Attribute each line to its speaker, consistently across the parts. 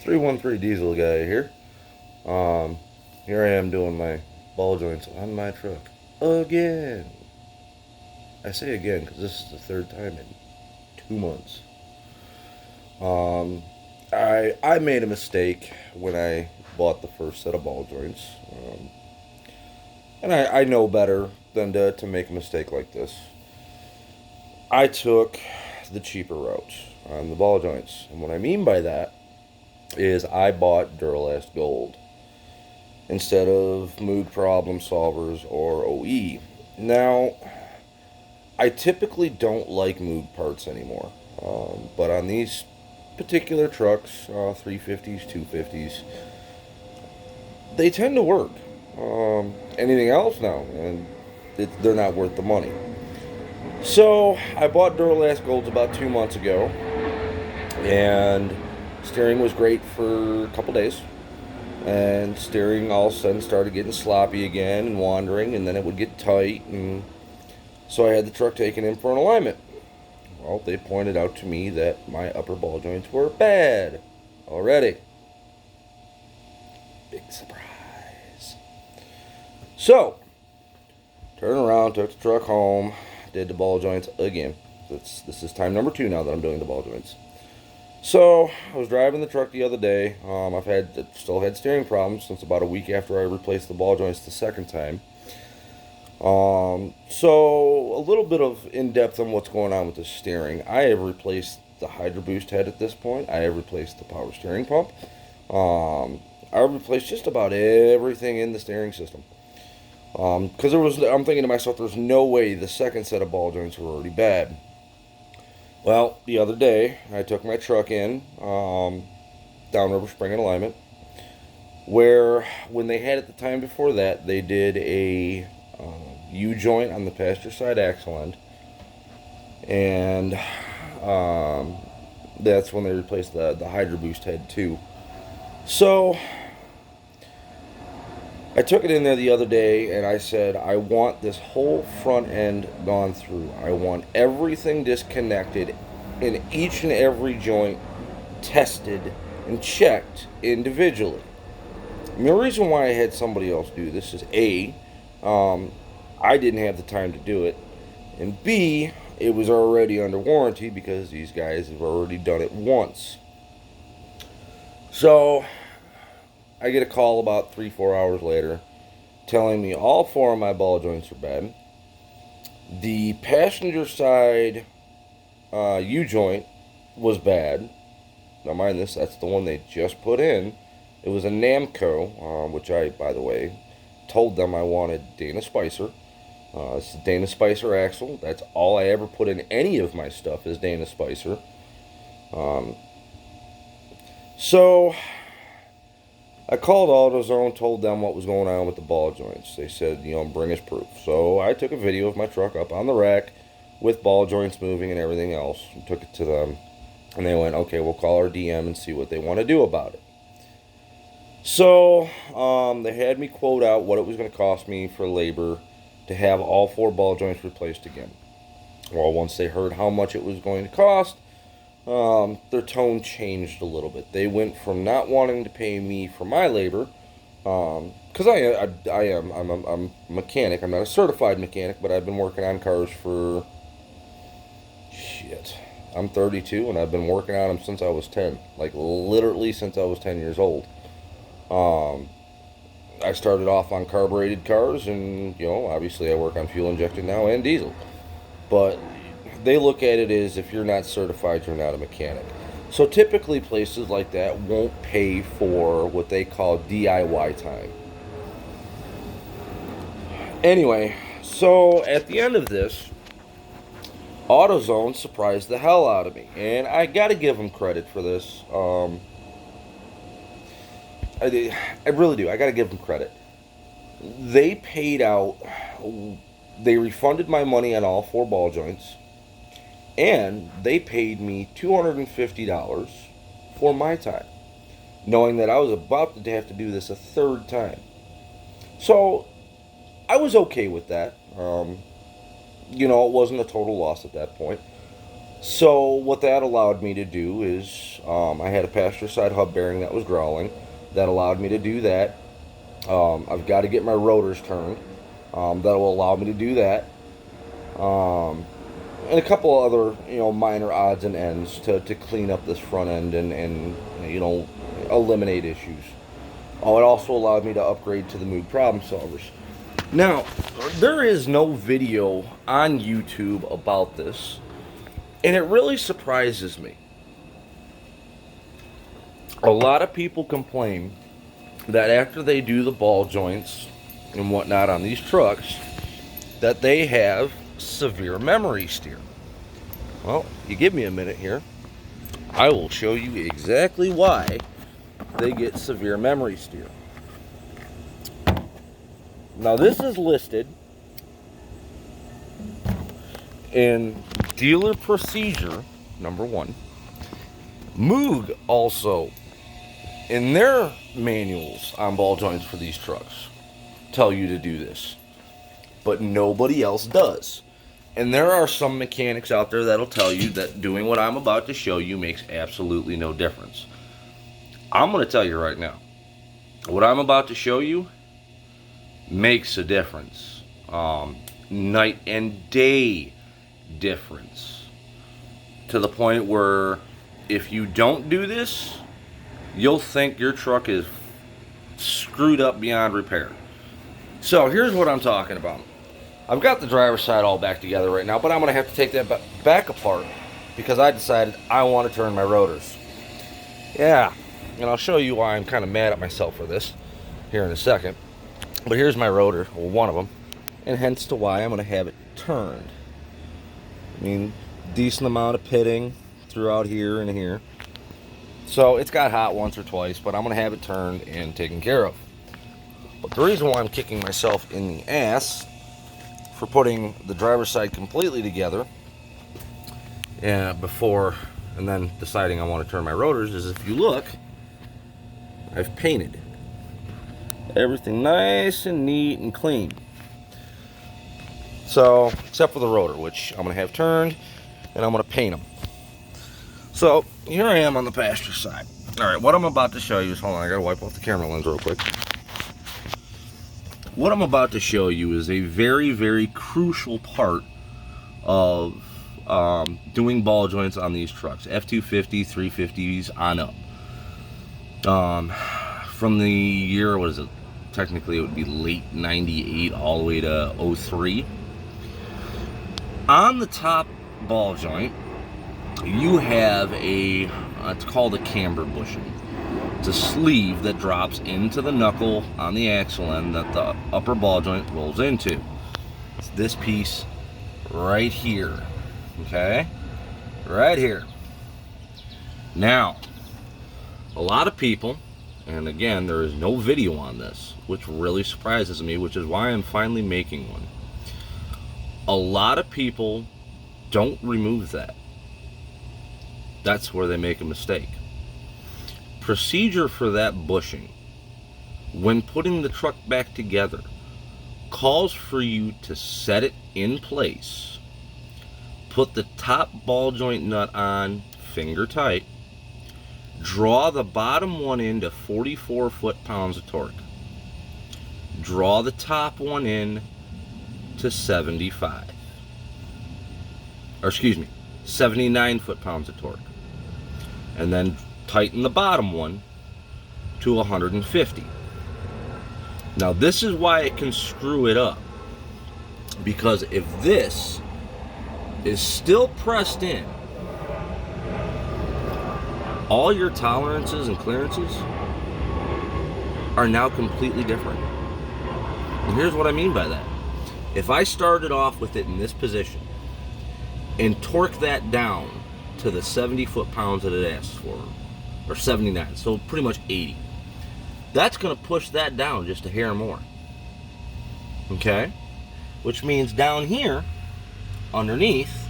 Speaker 1: 313 Diesel guy here. Um, Here I am doing my ball joints on my truck again. I say again because this is the third time in 2 months. Um, I made a mistake when I bought the first set of ball joints, and I know better than to make a mistake like this. I took the cheaper route on the ball joints, and what I mean by that is I bought Duralast Gold instead of Moog Problem Solvers or OE. Now, I typically don't like Moog parts anymore, but on these particular trucks, 350s, 250s, they tend to work. Anything else? No, and they're not worth the money. So I bought Duralast Golds about 2 months ago, and steering was great for a couple days. And steering all of a sudden started getting sloppy again and wandering, and then it would get tight, and so I had the truck taken in for an alignment. Well, they pointed out to me that my upper ball joints were bad already. Big surprise. So, turned around, took the truck home, did the ball joints again. This is time number 2 now that I'm doing the ball joints. So I was driving the truck the other day. I've still had steering problems since about a week after I replaced the ball joints the second time. So a little bit of in depth on what's going on with the steering. I have replaced the Hydro Boost head at this point. I have replaced the power steering pump. I've replaced just about everything in the steering system. Because I'm thinking to myself, there's no way the second set of ball joints were already bad. Well, the other day, I took my truck in, downriver spring and alignment, where when they had it the time before that, they did a U-joint on the passenger side axle end, and that's when they replaced the Hydro Boost head too. So, I took it in there the other day and I said, I want this whole front end gone through. I want everything disconnected and each and every joint tested and checked individually. And the reason why I had somebody else do this is A, I didn't have the time to do it, and B, it was already under warranty because these guys have already done it once. So, I get a call about 3-4 hours later telling me all 4 of my ball joints are bad. The passenger side U-joint was bad. Now mind this, that's the one they just put in. It was a Namco, which I, by the way, told them I wanted Dana Spicer. It's a Dana Spicer axle. That's all I ever put in any of my stuff is Dana Spicer. So I called AutoZone, told them what was going on with the ball joints. They said, bring us proof. So I took a video of my truck up on the rack with ball joints moving and everything else, and took it to them. And they went, okay, we'll call our DM and see what they want to do about it. So they had me quote out what it was going to cost me for labor to have all 4 ball joints replaced again. Well, once they heard how much it was going to cost, their tone changed a little bit. They went from not wanting to pay me for my labor, because I'm a mechanic. I'm not a certified mechanic, but I've been working on cars for, I'm 32, and I've been working on them since I was 10. Like, literally since I was 10 years old. I started off on carbureted cars, and, obviously I work on fuel injected now and diesel. But they look at it as if you're not certified, you're not a mechanic. So typically places like that won't pay for what they call DIY time. Anyway, so at the end of this, AutoZone surprised the hell out of me. And I gotta give them credit for this. I really do. I gotta give them credit. They paid out, they refunded my money on all 4 ball joints. And they paid me $250 for my time, knowing that I was about to have to do this a third time. So I was okay with that. It wasn't a total loss at that point. So what that allowed me to do is I had a passenger side hub bearing that was growling. That allowed me to do that. I've got to get my rotors turned. That will allow me to do that. Um, and a couple other, minor odds and ends to clean up this front end and eliminate issues. Oh, it also allowed me to upgrade to the Moog problem solvers. Now, there is no video on YouTube about this, and it really surprises me. A lot of people complain that after they do the ball joints and whatnot on these trucks, that they have severe memory steer. Well, you give me a minute here, I will show you exactly why they get severe memory steer. Now, this is listed in dealer procedure number 1. Moog also, in their manuals on ball joints for these trucks, tell you to do this, but nobody else does. And there are some mechanics out there that'll tell you that doing what I'm about to show you makes absolutely no difference. I'm going to tell you right now, what I'm about to show you makes a difference. Night and day difference. To the point where if you don't do this, you'll think your truck is screwed up beyond repair. So here's what I'm talking about. I've got the driver's side all back together right now, but I'm going to have to take that back apart because I decided I want to turn my rotors. Yeah, and I'll show you why I'm kind of mad at myself for this here in a second. But here's my rotor, well, one of them, and hence to why I'm going to have it turned. I mean, decent amount of pitting throughout here and here. So it's got hot once or twice, but I'm going to have it turned and taken care of. But the reason why I'm kicking myself in the ass for putting the driver's side completely together before and then deciding I want to turn my rotors is, if you look, I've painted everything nice and neat and clean. So, except for the rotor, which I'm going to have turned, and I'm going to paint them. So, here I am on the passenger side. Alright, what I'm about to show you is, hold on, I got to wipe off the camera lens real quick. What I'm about to show you is a very, very crucial part of doing ball joints on these trucks. F-250, 350s on up. From the year, what is it? Technically, it would be late 98 all the way to 03. On the top ball joint, you have it's called a camber bushing. It's a sleeve that drops into the knuckle on the axle end that the upper ball joint rolls into. It's this piece right here, okay? Right here. Now, a lot of people, and again, there is no video on this, which really surprises me, which is why I'm finally making one. A lot of people don't remove that. That's where they make a mistake. Procedure for that bushing, when putting the truck back together, calls for you to set it in place, put the top ball joint nut on finger tight, draw the bottom one into 44 foot-pounds of torque, draw the top one in to 79 foot-pounds of torque, and then tighten the bottom one to 150. Now, this is why it can screw it up, because if this is still pressed in, all your tolerances and clearances are now completely different. And here's what I mean by that. If I started off with it in this position and torque that down to the 70 foot-pounds that it asks for, or 79, so pretty much 80, that's going to push that down just a hair more. Okay? Which means down here, underneath,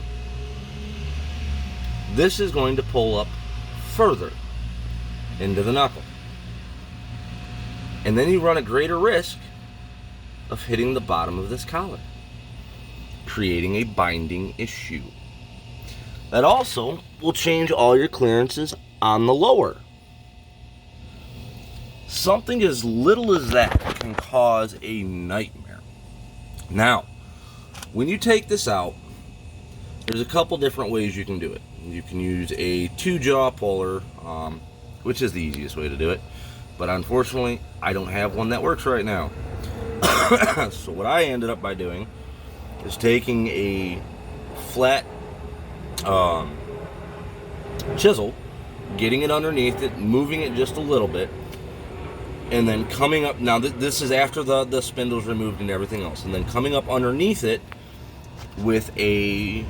Speaker 1: this is going to pull up further into the knuckle. And then you run a greater risk of hitting the bottom of this collar, creating a binding issue. That also will change all your clearances on the lower. Something as little as that can cause a nightmare. Now, when you take this out, there's a couple different ways you can do it. You can use a 2-jaw puller, which is the easiest way to do it. But unfortunately, I don't have one that works right now. So what I ended up by doing is taking a flat chisel, getting it underneath it, moving it just a little bit, and then coming up. Now this is after the spindle's removed and everything else, and then coming up underneath it with a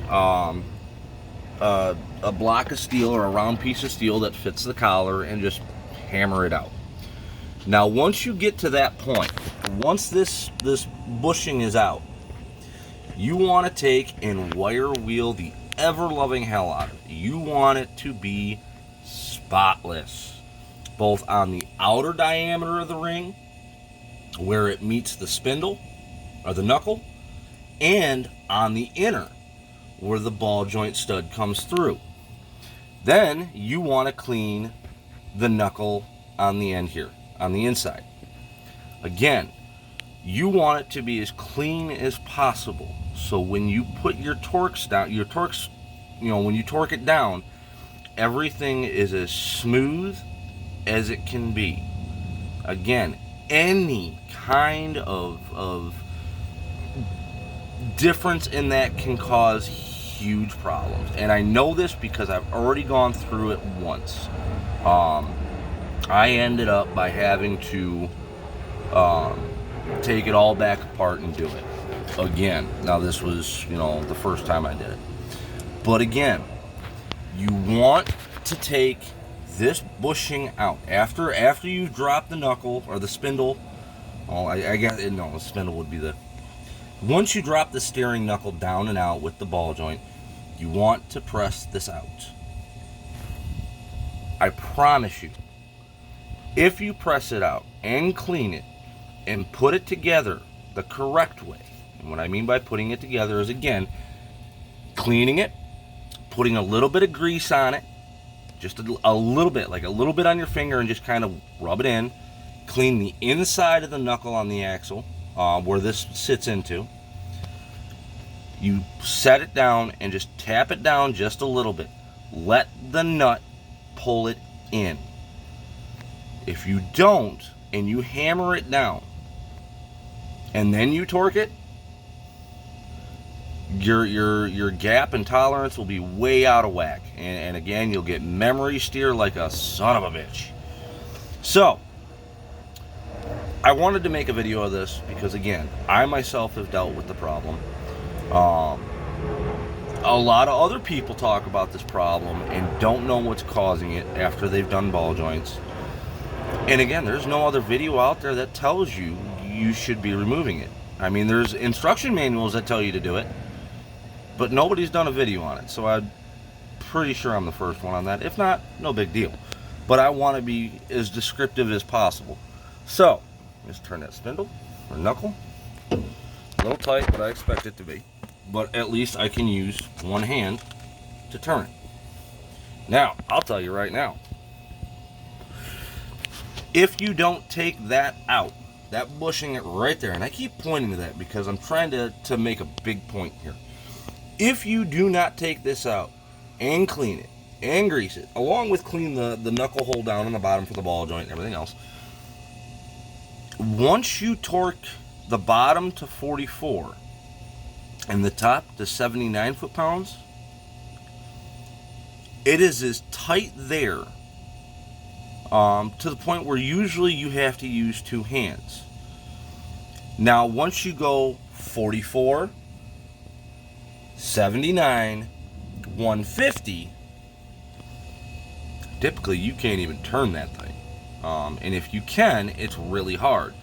Speaker 1: block of steel or a round piece of steel that fits the collar, and just hammer it out. Now once you get to that point, once this bushing is out, you want to take and wire wheel the ever-loving hell out of it. You want it to be spotless, both on the outer diameter of the ring, where it meets the spindle or the knuckle, and on the inner, where the ball joint stud comes through. Then you want to clean the knuckle on the end here, on the inside. Again, you want it to be as clean as possible. So when you put your Torx down, when you torque it down, everything is as smooth as it can be. Again, any kind of difference in that can cause huge problems. And I know this because I've already gone through it once. I ended up by having to take it all back apart and do it again. Now this was, the first time I did it. But again, you want to take this bushing out after you've dropped the knuckle or the spindle. Oh, I guess no, the spindle would be the. Once you drop the steering knuckle down and out with the ball joint, you want to press this out. I promise you, if you press it out and clean it and put it together the correct way, and what I mean by putting it together is, again, cleaning it, putting a little bit of grease on it, just a little bit, like a little bit on your finger, and just kind of rub it in. Clean the inside of the knuckle on the axle, where this sits into. You set it down and just tap it down just a little bit. Let the nut pull it in. If you don't, and you hammer it down, and then you torque it, your gap and tolerance will be way out of whack. And again, you'll get memory steer like a son of a bitch. So, I wanted to make a video of this because, again, I myself have dealt with the problem. A lot of other people talk about this problem and don't know what's causing it after they've done ball joints. And again, there's no other video out there that tells you you should be removing it. I mean, there's instruction manuals that tell you to do it, but nobody's done a video on it. So I'm pretty sure I'm the first one on that. If not, no big deal. But I want to be as descriptive as possible. So, let's turn that spindle or knuckle. A little tight, but I expect it to be. But at least I can use one hand to turn it. Now, I'll tell you right now, if you don't take that out, that bushing it right there, and I keep pointing to that because I'm trying to make a big point here. If you do not take this out and clean it and grease it, along with clean the knuckle hole down on the bottom for the ball joint and everything else, once you torque the bottom to 44 and the top to 79 foot-pounds, it is as tight there to the point where usually you have to use two hands. Now, once you go 44, 79, 150, typically you can't even turn that thing. And if you can, it's really hard.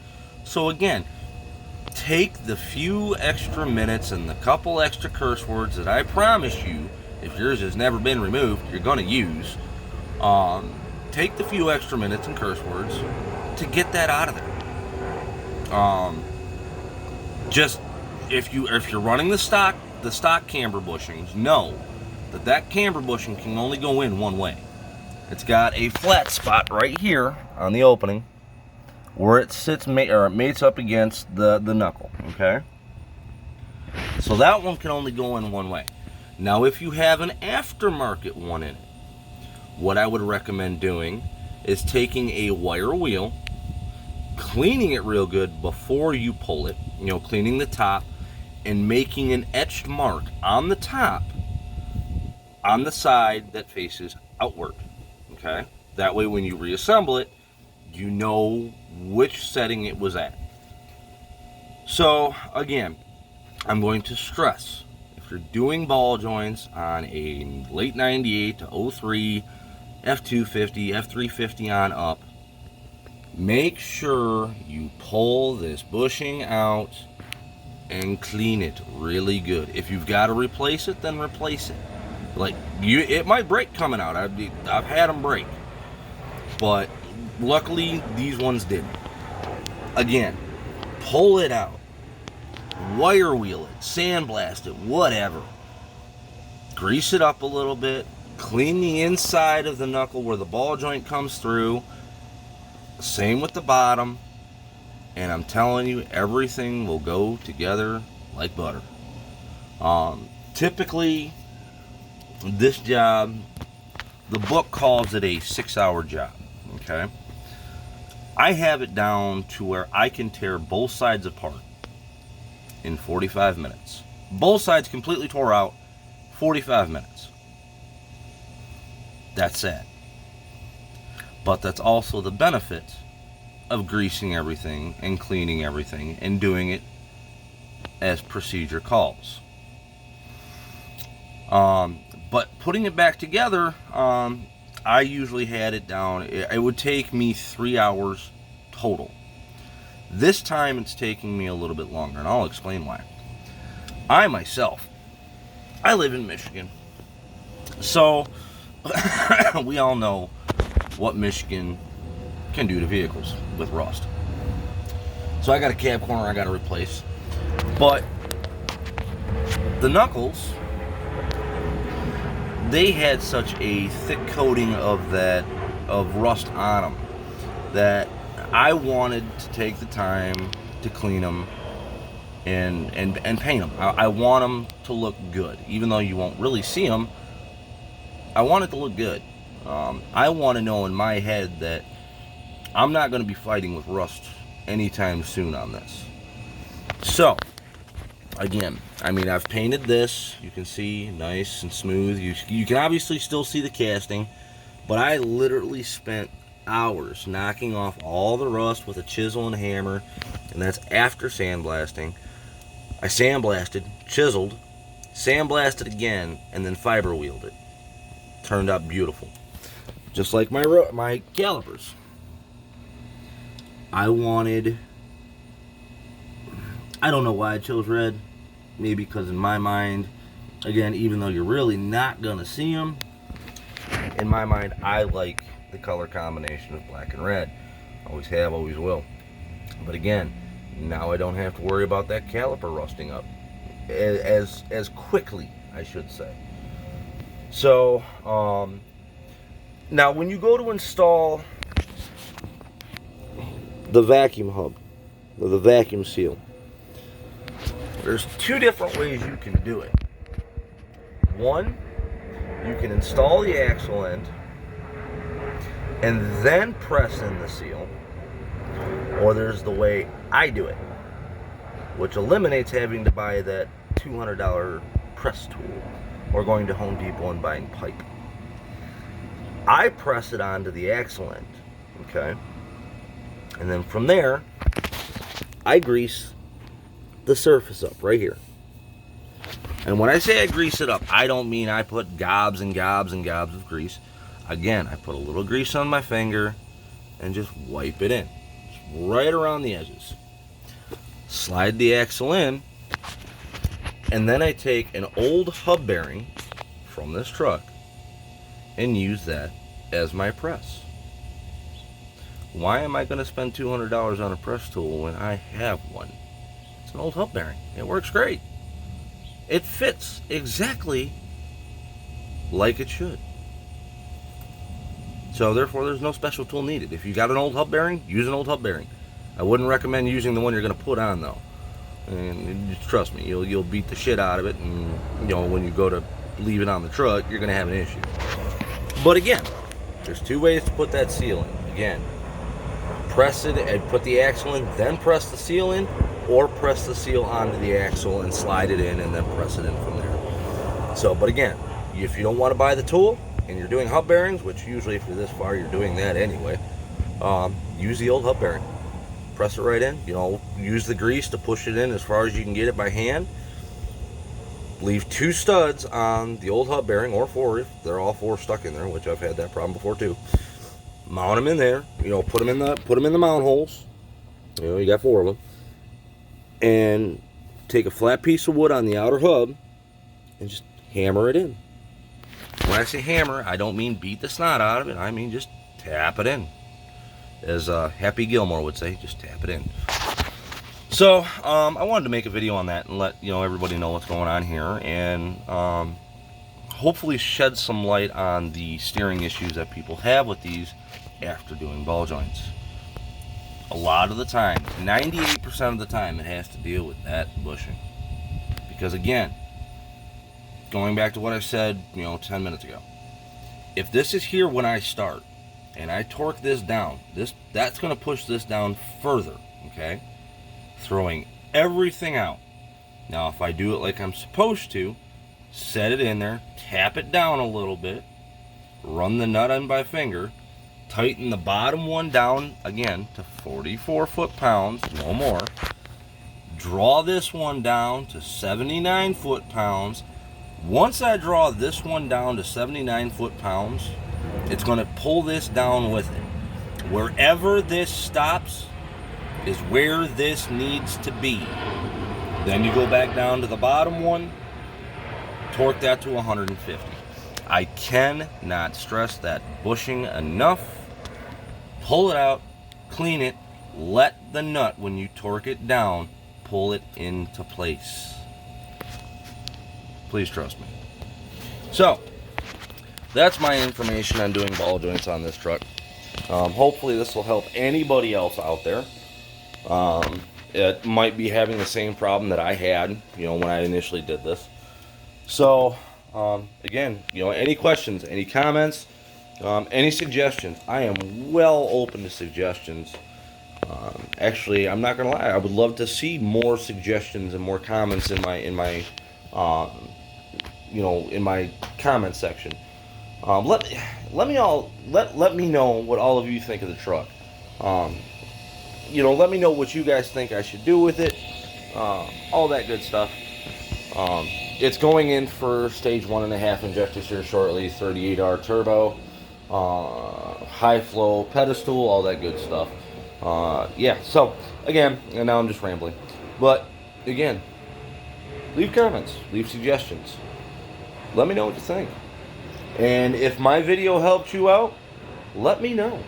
Speaker 1: So again, take the few extra minutes and the couple extra curse words that I promise you, if yours has never been removed, you're going to use. Take the few extra minutes and curse words to get that out of there. Just if you're running the stock camber bushings, know that camber bushing can only go in one way. It's got a flat spot right here on the opening where it sits or it mates up against the knuckle, okay? So that one can only go in one way. Now, if you have an aftermarket one in it, what I would recommend doing is taking a wire wheel, cleaning it real good before you pull it, cleaning the top, and making an etched mark on the top on the side that faces outward, okay? That way when you reassemble it, you know which setting it was at. So again, I'm going to stress, if you're doing ball joints on a late 98 to 03 F250, F350 on up, make sure you pull this bushing out and clean it really good. If you've got to replace it, then replace it. It might break coming out. I've had them break, but luckily these ones didn't. Again, pull it out, wire wheel it, sandblast it, whatever. Grease it up a little bit, clean the inside of the knuckle where the ball joint comes through. Same with the bottom, and I'm telling you, everything will go together like butter. Typically, this job, the book calls it a 6-hour job, okay? I have it down to where I can tear both sides apart in 45 minutes. Both sides completely tore out, 45 minutes. That's sad. But that's also the benefit of greasing everything and cleaning everything and doing it as procedure calls. But putting it back together, I usually had it down. It would take me 3 hours total. This time it's taking me a little bit longer, and I'll explain why. I live in Michigan. So, we all know what Michigan can do to vehicles with rust. So I got a cab corner I got to replace. But the knuckles, they had such a thick coating of rust on them that I wanted to take the time to clean them and paint them. I want them to look good. Even though you won't really see them, I want it to look good. I want to know in my head that I'm not going to be fighting with rust anytime soon on this. So, again, I've painted this. You can see nice and smooth. You can obviously still see the casting, but I literally spent hours knocking off all the rust with a chisel and hammer, and that's after sandblasting. I sandblasted, chiseled, sandblasted again, and then fiber wheeled it. Turned out beautiful. Just like my calipers. I don't know why I chose red. Maybe because in my mind, again, even though you're really not going to see them, in my mind, I like the color combination of black and red. Always have, always will. But again, now I don't have to worry about that caliper rusting up as quickly, I should say. So, now when you go to install the vacuum hub, or the vacuum seal, there's two different ways you can do it. One, you can install the axle end and then press in the seal, or there's the way I do it, which eliminates having to buy that $200 press tool or going to Home Depot and buying pipe. I press it onto the axle end, okay? And then from there, I grease the surface up right here. And when I say I grease it up, I don't mean I put gobs and gobs and gobs of grease. Again, I put a little grease on my finger and just wipe it in. Just right around the edges. Slide the axle in, and then I take an old hub bearing from this truck and use that as my press. Why am I going to spend $200 on a press tool when I have one? It's an old hub bearing. It works great. It fits exactly like it should. So therefore, there's no special tool needed. If you got an old hub bearing, use an old hub bearing. I wouldn't recommend using the one you're going to put on though. And just trust me, you'll beat the shit out of it, and when you go to leave it on the truck, you're going to have an issue. But again, there's two ways to put that seal in. Again, press it and put the axle in, then press the seal in, or press the seal onto the axle and slide it in and then press it in from there. So, but again, if you don't want to buy the tool and you're doing hub bearings, which usually if you're this far you're doing that anyway, use the old hub bearing. Press it right in, use the grease to push it in as far as you can get it by hand. Leave 2 studs on the old hub bearing, or 4 if they're all 4 stuck in there, which I've had that problem before too. Mount them in there, put them in the mount holes. You got 4 of them. And take a flat piece of wood on the outer hub and just hammer it in. When I say hammer, I don't mean beat the snot out of it. I mean just tap it in. As Happy Gilmore would say, just tap it in. So, I wanted to make a video on that and let everybody know what's going on here, and hopefully shed some light on the steering issues that people have with these after doing ball joints. A lot of the time, 98% of the time, it has to deal with that bushing. Because again, going back to what I said, 10 minutes ago, if this is here when I start, and I torque this down, that's going to push this down further, okay? Throwing everything out. Now, if I do it like I'm supposed to, set it in there, tap it down a little bit, run the nut in by finger, tighten the bottom one down, again, to 44 foot-pounds, no more. Draw this one down to 79 foot-pounds. Once I draw this one down to 79 foot-pounds, it's going to pull this down with it. Wherever this stops is where this needs to be. Then you go back down to the bottom one, torque that to 150. I cannot stress that bushing enough. Pull it out, clean it, let the nut, when you torque it down, pull it into place. Please trust me. So, that's my information on doing ball joints on this truck. Hopefully this will help anybody else out there. It might be having the same problem that I had, when I initially did this. So, again, any questions, any comments, any suggestions, I am well open to suggestions. Actually, I'm not gonna lie, I would love to see more suggestions and more comments in my comment section. Let me know what all of you think of the truck. Let me know what you guys think I should do with it. All that good stuff. It's going in for stage 1.5 injectors here shortly, 38R turbo, high flow pedestal, all that good stuff. Yeah, so again, and now I'm just rambling, but again, leave comments, leave suggestions. Let me know what you think. And if my video helped you out, let me know.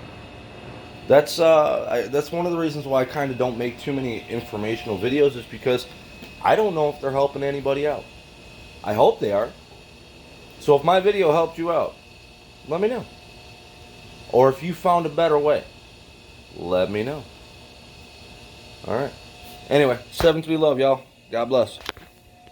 Speaker 1: That's one of the reasons why I kind of don't make too many informational videos, is because I don't know if they're helping anybody out. I hope they are. So if my video helped you out, let me know. Or if you found a better way, let me know. Alright. Anyway, 7-3 love, y'all. God bless.